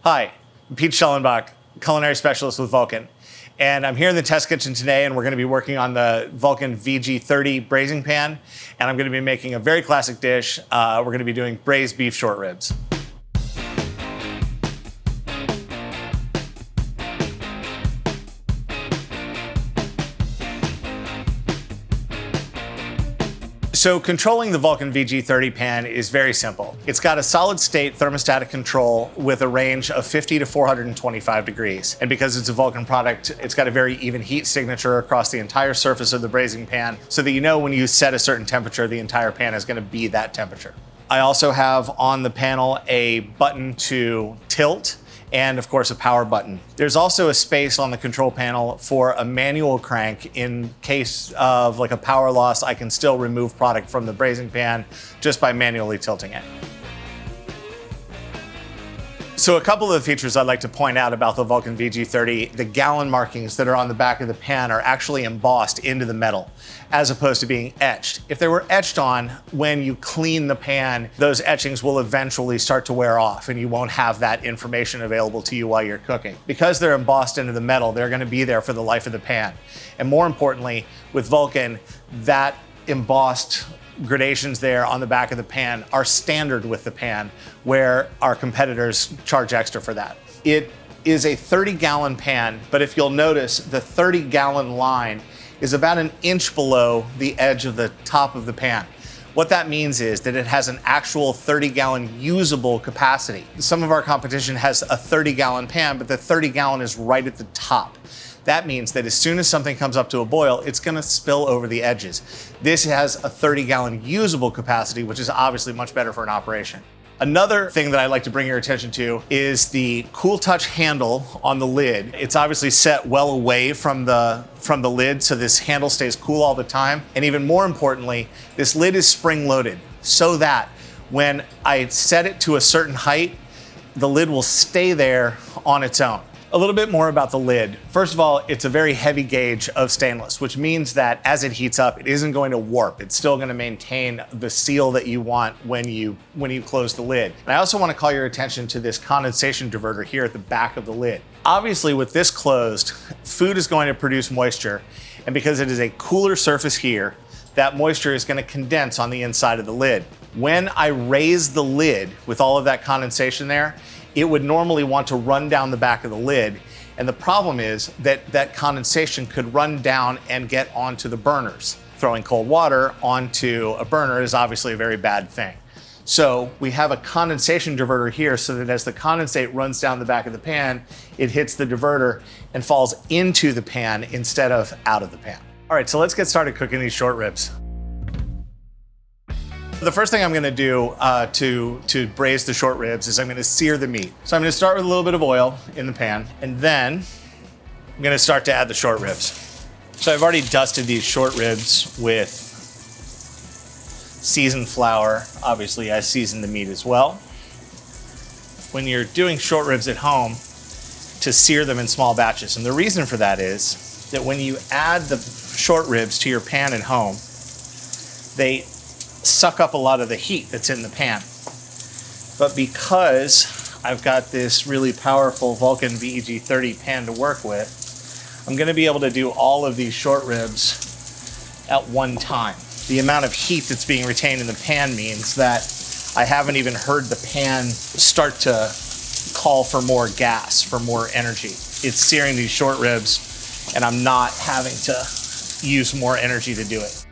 Hi, I'm Pete Schellenbach, culinary specialist with Vulcan. And I'm here in the test kitchen today, and we're going to be working on the Vulcan VG30 Braising Pan. And I'm going to be making a very classic dish. We're going to be doing braised beef short ribs. So controlling the Vulcan VG30 pan is very simple. It's got a solid state thermostatic control with a range of 50 to 425 degrees. And because it's a Vulcan product, it's got a very even heat signature across the entire surface of the braising pan, so that you know when you set a certain temperature, the entire pan is going to be that temperature. I also have on the panel a button to tilt, and of course a power button. There's also a space on the control panel for a manual crank. In case of like a power loss, I can still remove product from the braising pan just by manually tilting it. So a couple of the features I'd like to point out about the Vulcan VG30, the gallon markings that are on the back of the pan are actually embossed into the metal, as opposed to being etched. If they were etched on, when you clean the pan, those etchings will eventually start to wear off and you won't have that information available to you while you're cooking. Because they're embossed into the metal, they're gonna be there for the life of the pan. And more importantly, with Vulcan, that embossed gradations there on the back of the pan are standard with the pan, where our competitors charge extra for that. It is a 30-gallon pan, but if you'll notice, the 30-gallon line is about an inch below the edge of the top of the pan. What that means is that it has an actual 30-gallon usable capacity. Some of our competition has a 30-gallon pan, but the 30-gallon is right at the top. That means that as soon as something comes up to a boil, it's gonna spill over the edges. This has a 30-gallon usable capacity, which is obviously much better for an operation. Another thing that I'd like to bring your attention to is the Cool Touch handle on the lid. It's obviously set well away from the lid, so this handle stays cool all the time. And even more importantly, this lid is spring-loaded so that when I set it to a certain height, the lid will stay there on its own. A little bit more about the lid. First of all, it's a very heavy gauge of stainless, which means that as it heats up, it isn't going to warp. It's still going to maintain the seal that you want when you close the lid. And I also want to call your attention to this condensation diverter here at the back of the lid. Obviously, with this closed, food is going to produce moisture, and because it is a cooler surface here, that moisture is going to condense on the inside of the lid. When I raise the lid with all of that condensation there, it would normally want to run down the back of the lid. And the problem is that that condensation could run down and get onto the burners. Throwing cold water onto a burner is obviously a very bad thing. So we have a condensation diverter here so that as the condensate runs down the back of the pan, it hits the diverter and falls into the pan instead of out of the pan. All right, so let's get started cooking these short ribs. The first thing I'm gonna do to braise the short ribs is I'm gonna sear the meat. So I'm gonna start with a little bit of oil in the pan, and then I'm gonna start to add the short ribs. So I've already dusted these short ribs with seasoned flour. Obviously, I seasoned the meat as well. When you're doing short ribs at home, to sear them in small batches. And the reason for that is that when you add the short ribs to your pan at home, they suck up a lot of the heat that's in the pan. But because I've got this really powerful Vulcan VG30 pan to work with, I'm gonna be able to do all of these short ribs at one time. The amount of heat that's being retained in the pan means that I haven't even heard the pan start to call for more gas, for more energy. It's searing these short ribs, and I'm not having to use more energy to do it.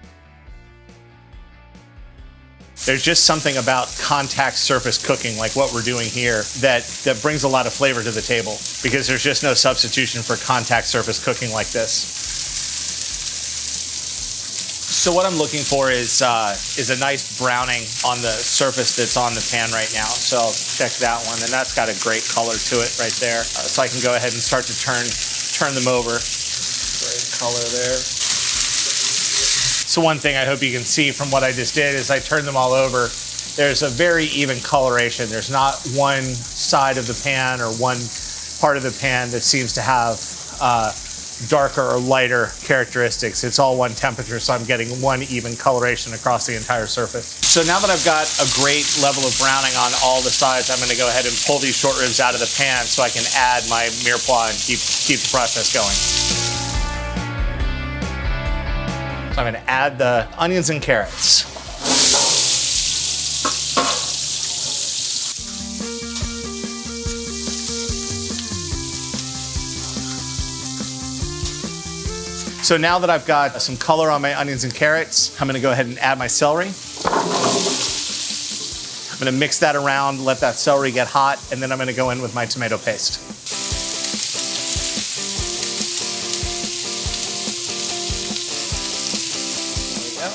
There's just something about contact surface cooking, like what we're doing here, that brings a lot of flavor to the table, because there's just no substitution for contact surface cooking like this. So what I'm looking for is a nice browning on the surface that's on the pan right now. So I'll check that one, and that's got a great color to it right there. So I can go ahead and start to turn them over. Great color there. So one thing I hope you can see from what I just did is I turned them all over. There's a very even coloration. There's not one side of the pan or one part of the pan that seems to have darker or lighter characteristics. It's all one temperature, so I'm getting one even coloration across the entire surface. So now that I've got a great level of browning on all the sides, I'm gonna go ahead and pull these short ribs out of the pan so I can add my mirepoix and keep the process going. So I'm gonna add the onions and carrots. So now that I've got some color on my onions and carrots, I'm gonna go ahead and add my celery. I'm gonna mix that around, let that celery get hot, and then I'm gonna go in with my tomato paste. There we go.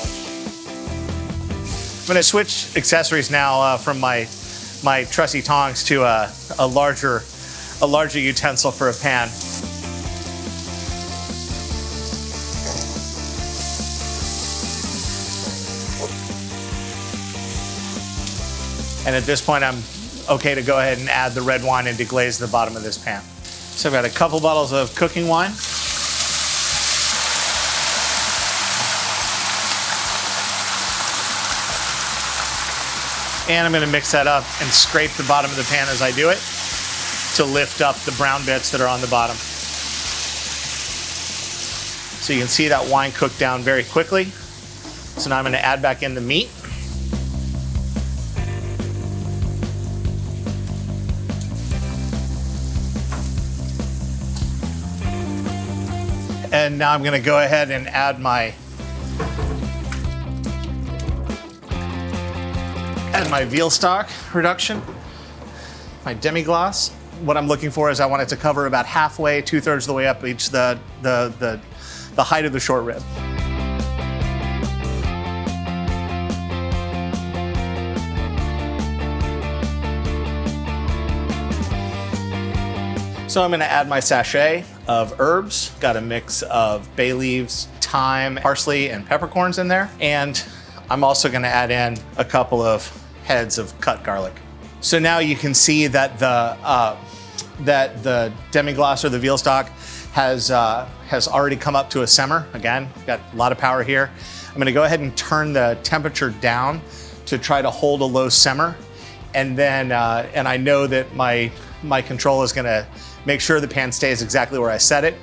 I'm gonna switch accessories now from my trusty tongs to a larger utensil for a pan. And at this point, I'm okay to go ahead and add the red wine and deglaze the bottom of this pan. So I've got a couple bottles of cooking wine. And I'm gonna mix that up and scrape the bottom of the pan as I do it to lift up the brown bits that are on the bottom. So you can see that wine cooked down very quickly. So now I'm gonna add back in the meat. And now I'm gonna go ahead and add my veal stock reduction, my demi-glace. What I'm looking for is I want it to cover about halfway, 2/3 of the way up the height of the short rib. So I'm gonna add my sachet of herbs. Got a mix of bay leaves, thyme, parsley, and peppercorns in there. And I'm also gonna add in a couple of heads of cut garlic. So now you can see that the demi-glace or the veal stock has already come up to a simmer. Again, got a lot of power here. I'm gonna go ahead and turn the temperature down to try to hold a low simmer. And then, and I know that my control is gonna make sure the pan stays exactly where I set it.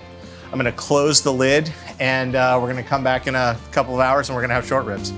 I'm gonna close the lid and we're gonna come back in a couple of hours and we're gonna have short ribs.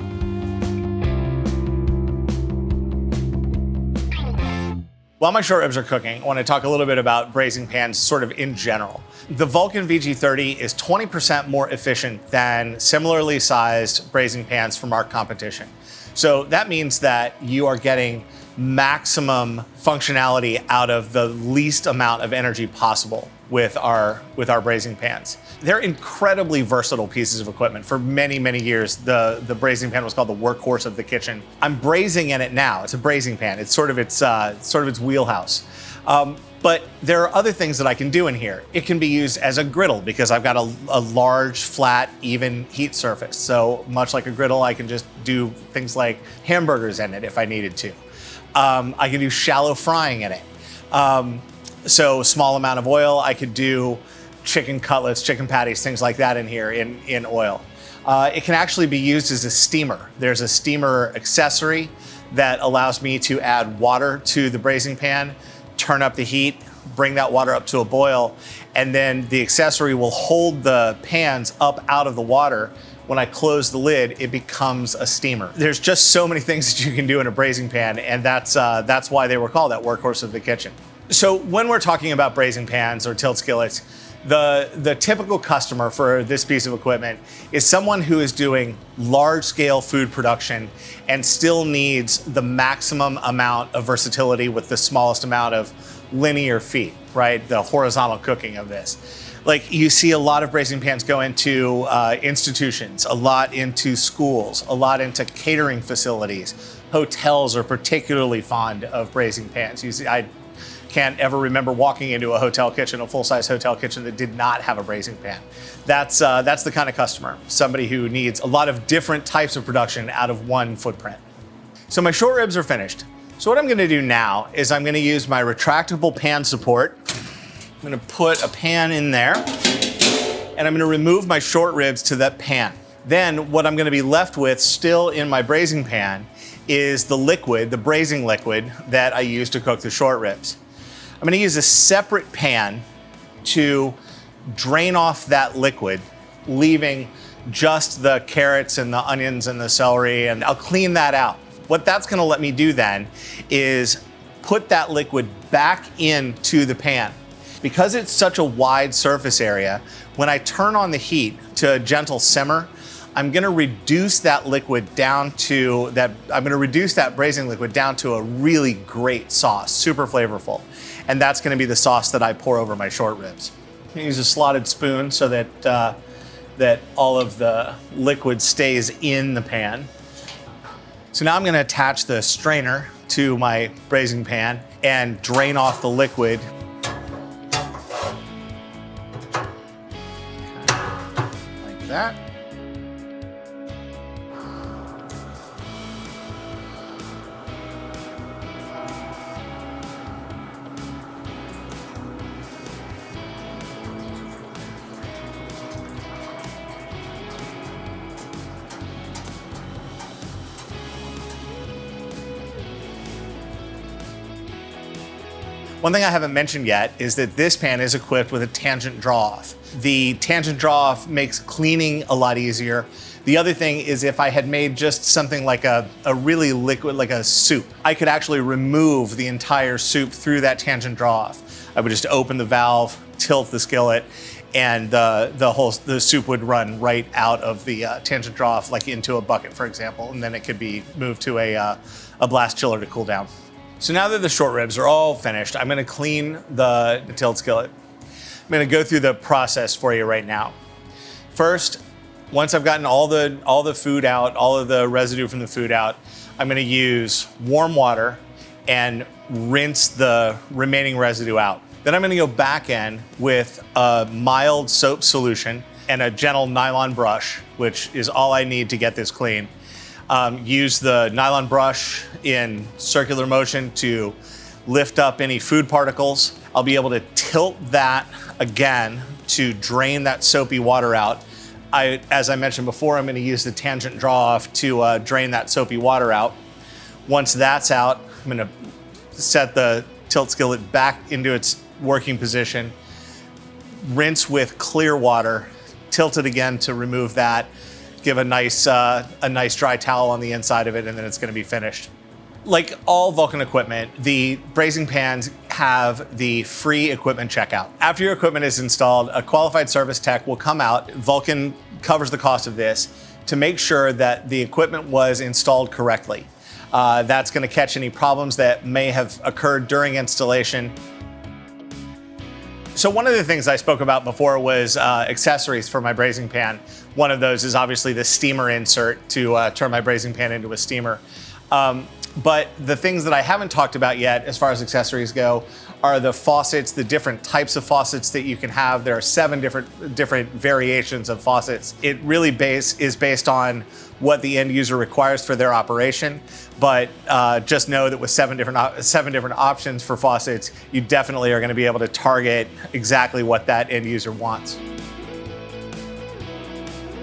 While my short ribs are cooking, I wanna talk a little bit about braising pans sort of in general. The Vulcan VG30 is 20% more efficient than similarly sized braising pans from our competition. So that means that you are getting maximum functionality out of the least amount of energy possible with our braising pans. They're incredibly versatile pieces of equipment. For many, many years, the braising pan was called the workhorse of the kitchen. I'm braising in it now. It's a braising pan. It's sort of its wheelhouse. But there are other things that I can do in here. It can be used as a griddle because I've got a large, flat, even heat surface. So much like a griddle, I can just do things like hamburgers in it if I needed to. I can do shallow frying in it. So small amount of oil, I could do chicken cutlets, chicken patties, things like that in here in oil. It can actually be used as a steamer. There's a steamer accessory that allows me to add water to the braising pan, turn up the heat, bring that water up to a boil, and then the accessory will hold the pans up out of the water. When I close the lid, it becomes a steamer. There's just so many things that you can do in a braising pan, and that's why they were called that workhorse of the kitchen. So when we're talking about braising pans or tilt skillets, the typical customer for this piece of equipment is someone who is doing large-scale food production and still needs the maximum amount of versatility with the smallest amount of linear feet, right? The horizontal cooking of this. Like you see a lot of braising pans go into institutions, a lot into schools, a lot into catering facilities. Hotels are particularly fond of braising pans. You see, I can't ever remember walking into a hotel kitchen, a full-size hotel kitchen that did not have a braising pan. That's the kind of customer, somebody who needs a lot of different types of production out of one footprint. So my short ribs are finished. So what I'm gonna do now is I'm gonna use my retractable pan support. I'm gonna put a pan in there, and and I'm gonna remove my short ribs to that pan. Then what I'm gonna be left with still in my braising pan is the liquid, the braising liquid that I use to cook the short ribs. I'm gonna use a separate pan to drain off that liquid, leaving just the carrots and the onions and the celery, and I'll clean that out. What that's gonna let me do then is put that liquid back into the pan. Because it's such a wide surface area, when I turn on the heat to a gentle simmer, I'm gonna reduce that liquid down to that braising liquid down to a really great sauce, super flavorful. And that's gonna be the sauce that I pour over my short ribs. I'm gonna use a slotted spoon so that, that all of the liquid stays in the pan. So now I'm gonna attach the strainer to my braising pan and drain off the liquid. Like that. One thing I haven't mentioned yet is that this pan is equipped with a tangent draw-off. The tangent draw-off makes cleaning a lot easier. The other thing is if I had made just something like a really liquid, like a soup, I could actually remove the entire soup through that tangent draw-off. I would just open the valve, tilt the skillet, and the soup would run right out of the tangent draw-off, like into a bucket, for example, and then it could be moved to a blast chiller to cool down. So now that the short ribs are all finished, I'm gonna clean the tilt skillet. I'm gonna go through the process for you right now. First, once I've gotten all the food out, all of the residue from the food out, I'm gonna use warm water and rinse the remaining residue out. Then I'm gonna go back in with a mild soap solution and a gentle nylon brush, which is all I need to get this clean. Use the nylon brush in circular motion to lift up any food particles. I'll be able to tilt that again to drain that soapy water out. As I mentioned before, I'm going to use the tangent draw-off to drain that soapy water out. Once that's out, I'm going to set the tilt skillet back into its working position, rinse with clear water, tilt it again to remove that, give a nice dry towel on the inside of it, and then it's gonna be finished. Like all Vulcan equipment, the braising pans have the free equipment checkout. After your equipment is installed, a qualified service tech will come out. Vulcan covers the cost of this to make sure that the equipment was installed correctly. That's gonna catch any problems that may have occurred during installation. So one of the things I spoke about before was accessories for my braising pan. One of those is obviously the steamer insert to turn my braising pan into a steamer. But the things that I haven't talked about yet as far as accessories go are the faucets, the different types of faucets that you can have. There are 7 different variations of faucets. It really is based on what the end user requires for their operation. But just know that with 7 different options for faucets, you definitely are going to be able to target exactly what that end user wants.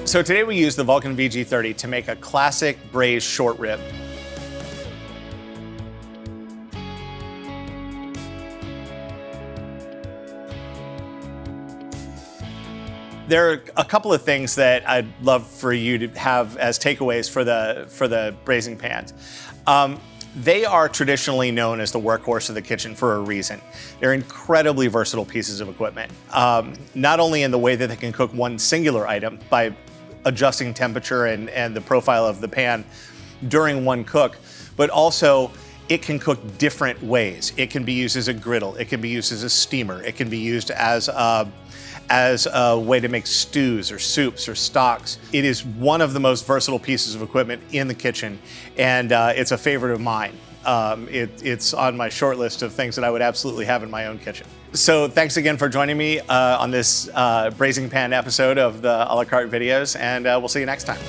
So today we use the Vulcan VG30 to make a classic braised short rib. There are a couple of things that I'd love for you to have as takeaways for the braising pans. They are traditionally known as the workhorse of the kitchen for a reason. They're incredibly versatile pieces of equipment, not only in the way that they can cook one singular item by adjusting temperature and the profile of the pan during one cook, but also it can cook different ways. It can be used as a griddle, it can be used as a steamer, it can be used as a way to make stews or soups or stocks. It is one of the most versatile pieces of equipment in the kitchen, and it's a favorite of mine. It's on my short list of things that I would absolutely have in my own kitchen. So thanks again for joining me on this braising pan episode of the a la carte videos, and we'll see you next time.